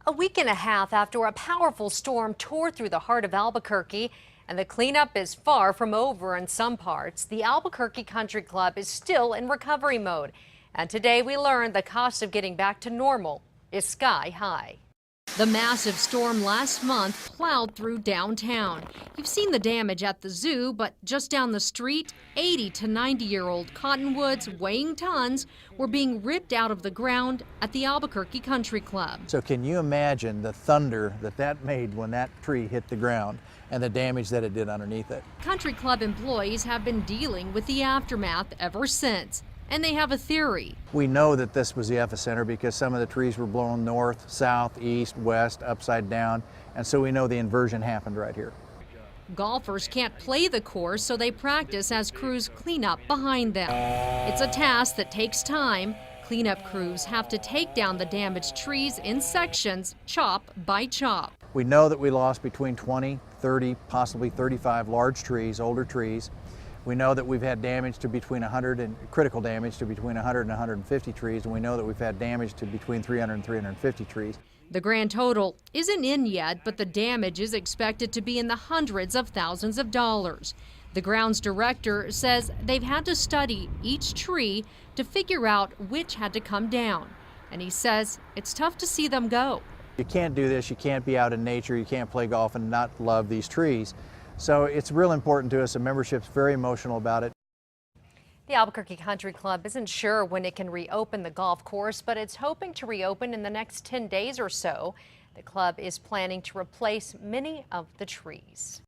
A week and a half after a powerful storm tore through the heart of Albuquerque, and the cleanup is far from over in some parts, the Albuquerque Country Club is still in recovery mode. And today we learned the cost of getting back to normal is sky high. The massive storm last month plowed through downtown. You've seen the damage at the zoo, but just down the street, 80 to 90-year-old cottonwoods weighing tons were being ripped out of the ground at the Albuquerque Country Club. So can you imagine the thunder that made when that tree hit the ground and the damage that it did underneath it? Country Club employees have been dealing with the aftermath ever since. And they have a theory. We know that this was the epicenter because some of the trees were blown north, south, east, west, upside down, and so we know the inversion happened right here. Golfers can't play the course, so they practice as crews clean up behind them. It's a task that takes time. Cleanup crews have to take down the damaged trees in sections, chop by chop. We know that we lost between 20, 30, possibly 35 large trees, older trees. We know that we've had damage to between 100 and critical damage to between 100 and 150 trees, and we know that we've had damage to between 300 and 350 trees. The grand total isn't in yet, but the damage is expected to be in the hundreds of thousands of dollars. The grounds director says they've had to study each tree to figure out which had to come down. And he says it's tough to see them go. You can't do this, you can't be out in nature, you can't play golf and not love these trees. So it's real important to us, and membership's very emotional about it. The Albuquerque Country Club isn't sure when it can reopen the golf course, but it's hoping to reopen in the next 10 days or so. The club is planning to replace many of the trees.